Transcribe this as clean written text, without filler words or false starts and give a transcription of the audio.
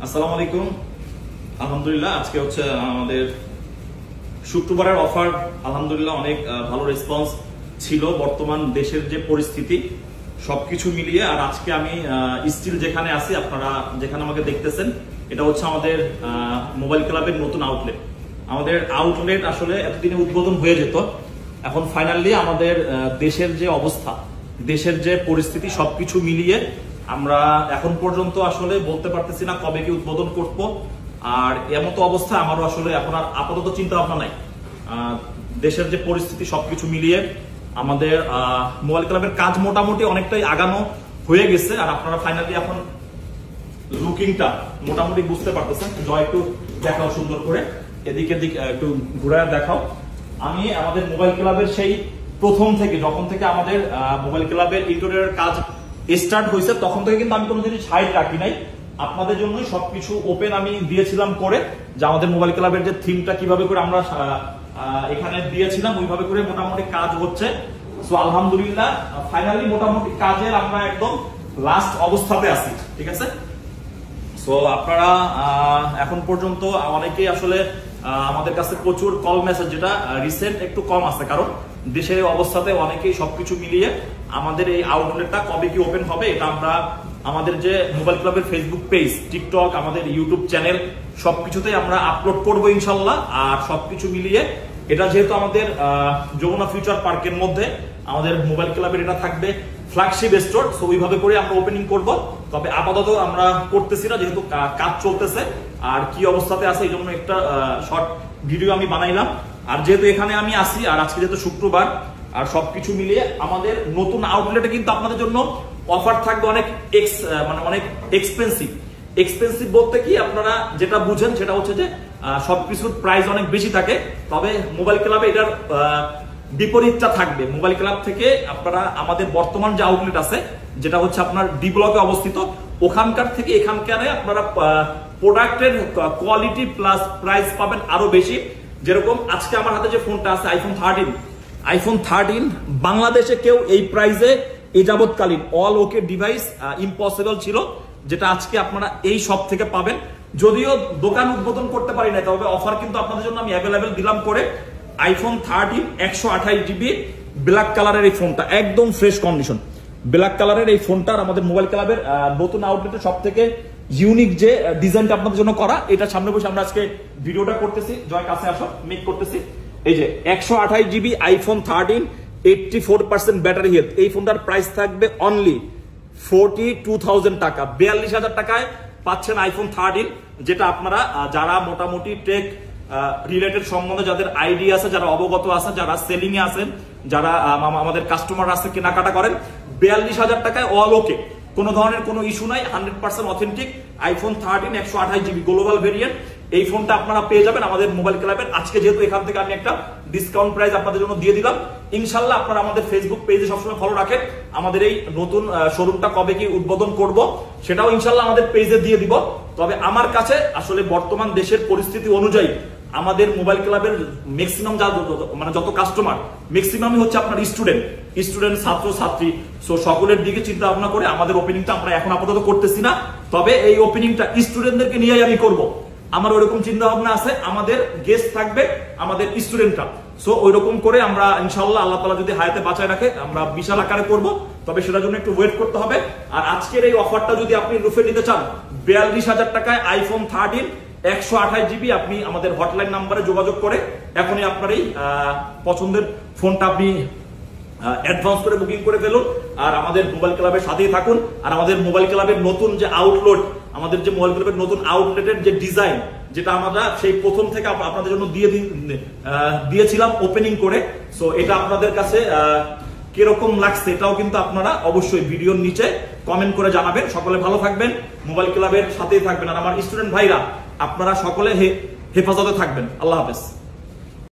আসসালামু আলাইকুম। আলহামদুলিল্লাহ আজকে হচ্ছে আমাদের শুক্রবারের অফার। আলহামদুলিল্লাহ অনেক ভালো রেসপন্স ছিল বর্তমান দেশের যে পরিস্থিতি সবকিছু মিলিয়ে। আর আজকে আমি স্টিল যেখানে আছি, আপনারা যেখানে আমাকে দেখতেছেন, এটা হচ্ছে আমাদের মোবাইল ক্লাবের নতুন আউটলেট। আমাদের আউটলেট আসলে এতদিনে উদ্বোধন হয়ে যেত, এখন ফাইনালি আমাদের দেশের যে অবস্থা, দেশের যে পরিস্থিতি সবকিছু মিলিয়ে আমরা এখন পর্যন্ত আসলে বলতে পারতেছি না কবে কি উদ্বোধন করব। আর এমতো অবস্থা আমারও আসলে এখন আর আপাতত চিন্তা ভাবনা নাই। দেশের যে পরিস্থিতি সবকিছু মিলিয়ে আমাদের মোবাইল ক্লাবের কাজ মোটামুটি অনেকটাই আগানো হয়ে গেছে। আর আপনারা ফাইনালি এখন লুকিংটা মোটামুটি বুঝতে পারতেছেন। জয় একটু দেখাও সুন্দর করে, এদিকে একটু ঘুরায় দেখাও। আমি আমাদের মোবাইল ক্লাবের সেই প্রথম থেকে, যখন থেকে আমাদের মোবাইল ক্লাবের ইন্টেরিয়র কাজ স্টার্ট হয়েছে, তখন থেকে কিন্তু আমি কোনো জিনিস হাইড রাখি নাই। আপনাদের জন্যই সবকিছু ওপেন আমি দিয়েছিলাম করে, যে আমাদের মোবাইল ক্লাবের যে থিমটা কিভাবে করে আমরা এখানে দিয়েছিলাম ওইভাবে করে মোটামুটি কাজ হচ্ছে। সো আলহামদুলিল্লাহ ফাইনালি মোটামুটি কাজের আমরা একদম লাস্ট অবস্থাতে আছি, ঠিক আছে। সো আপনারা এখন পর্যন্ত অনেকেই আসলে আমাদের কাছে প্রচুর কল মেসেজ, যেটা রিসেন্ট একটু কম আছে, কারণ দেশের অবস্থাতে অনেকেই সবকিছু মিলিয়ে আমাদের এই আউটলেটটা কবে কি ওপেন হবে এটা আমরা আমাদের যে মোবাইল ক্লাবের ফেসবুক পেজ, টিকটক, আমাদের ইউটিউব চ্যানেল সবকিছুতেই আমরা আপলোড করবো ইনশাল্লাহ। আর সবকিছু মিলিয়ে এটা যেহেতু আমাদের যমুনা ফিউচার পার্কের মধ্যে আমাদের মোবাইল ক্লাবের এটা থাকবে ফ্ল্যাগশিপ স্টোর, সো ওইভাবে করে আমরা ওপেনিং করব। তবে আপাতত আমরা করতেছি না, যেহেতু কাজ চলতেছে আর কি অবস্থাতে আছে, এই জন্য একটা শর্ট ভিডিও আমি বানাইলাম। আর যেহেতু এখানে আমি আসি, আর আজকে যেহেতু শুক্রবার, আর সবকিছু মিলিয়ে আমাদের নতুন আউটলেটে কিন্তু আপনাদের জন্য অফার থাকবে অনেক অনেক এক্সপেন্সিভ বলতে কি আপনারা যেটা বুঝেন সেটা হচ্ছে যে সবকিছুর প্রাইস অনেক বেশি থাকে। তবে মোবাইল ক্লাবে এটার বিপরীতটা থাকবে। মোবাইল ক্লাব থেকে আপনারা আমাদের বর্তমান যে আউটলেট আছে, যেটা হচ্ছে আপনার ডি ব্লকে অবস্থিত, ওখানকার থেকে এখানকারে আপনারা প্রোডাক্টের কোয়ালিটি প্লাস প্রাইস পাবেন আরো বেশি। যেরকম আজকে আমার হাতে যে ফোনটা আছে আইফোন 13 বাংলাদেশে কেউ এই প্রাইসে এই যাবৎকালীন অল ওকে ডিভাইস ইম্পসিবল ছিল, যেটা আজকে আপনারা এই সব থেকে পাবেন। যদিও দোকান উদ্বোধন করতে পারি না, তবে অফার কিন্তু আপনাদের জন্য আমি অ্যাভেলেবেল দিলাম করে। আইফোন 13 128 জিবি ব্ল্যাক কালারের এই ফোনটা একদম ফ্রেশ কন্ডিশন, ব্ল্যাক কালারের এই ফোনটার আমাদের মোবাইল ক্লাবের নতুন আউটলেটে সব থেকে ইউনিক যে ডিজাইনটা আপনাদের জন্য করা, এটা সামনে বসে আমরা আজকে ভিডিওটা করতেছি। জয় কাছে আসো, মেক করতেছি। এই যে 128 জিবি আইফোন 13 84% ব্যাটারি হেলথ, এই ফোনটার প্রাইস থাকবে অনলি 42,000 টাকা। 42,000 টাকায় পাচ্ছেন আইফোন 13, যেটা আপনারা যারা মোটামুটি টেক রিলেটেড সম্বন্ধে যাদের আইডিয়া আছে, যারা অবগত আছে, যারা সেলিং এ আছেন, যারা আমাদের কাস্টমার আছে, কেনাকাটা করেন, 42,000 টাকায় অল ওকে, কোনো ধরনের কোনো ইস্যু নাই, 100% authentic iPhone 13 128 GB global variant. এই ফোনটা আপনারা পেয়ে যাবেন আমাদের মোবাইল ক্লাবের। আজকে যেহেতু এখান থেকে আমি একটা ডিসকাউন্ট প্রাইস আপনাদের জন্য দিয়ে দিলাম, ইনশাল্লাহ আপনারা আমাদের ফেসবুক পেজে সবসময় ফলো রাখেন। আমাদের এই নতুন শোরুমটা কবে কি উদ্বোধন করব সেটাও ইনশাল্লাহ আমাদের পেজে দিয়ে দিব। তবে আমার কাছে আসলে বর্তমান দেশের পরিস্থিতি অনুযায়ী আমাদের মোবাইল ক্লাবের ম্যাক্সিমাম যত কাস্টমার, ম্যাক্সিমামই হচ্ছে আপনার স্টুডেন্ট ছাত্র ছাত্রী। সো সকলের দিকে চিন্তা ভাবনা করে আমাদের ওপেনিংটা আমরা এখন আপাতত করতেছি না, তবে এই ওপেনিংটা স্টুডেন্টদেরকে নিয়েই আমি করব। আমার ওইরকম চিন্তা ভাবনা আছে, আমাদের গেস্ট থাকবে আমাদের স্টুডেন্টরা। সো ওইরকম করে আমরা ইনশাল্লাহ আল্লাহ তাআলা যদি হায়াতে বাঁচায় রাখে আমরা বিশাল আকারে করব, তবে সেটার জন্য একটু ওয়েট করতে হবে। আর আজকের এই অফারটা যদি আপনি লুফে নিতে চান, 42,000 টাকায় আইফোন 13 128 জিবি, আপনি আমাদের হটলাইন নাম্বারে যোগাযোগ করে এখনই আপনার এই পছন্দের ফোনটা আপনি অ্যাডভান্স করে বুকিং করে ফেলুন। আর আমাদের মোবাইল ক্লাবের সাথেই থাকুন। আর আমাদের মোবাইল ক্লাবের নতুন যে আউটলেট, আমাদের যে মোবাইল ক্লাবের নতুন আউটলেটের যে ডিজাইন, যেটা আমরা সেই প্রথম থেকে আপনাদের জন্য দিয়েছিলাম ওপেনিং করে, সো এটা আপনাদের কাছে কিরকম লাগছে এটাও কিন্তু আপনারা অবশ্যই ভিডিওর নিচে কমেন্ট করে জানাবেন। সকলে ভালো থাকবেন, মোবাইল ক্লাবের সাথেই থাকবেন। আর আমার স্টুডেন্ট ভাইরা আপনারা সকলে হেফাজতে থাকবেন। আল্লাহ হাফেজ।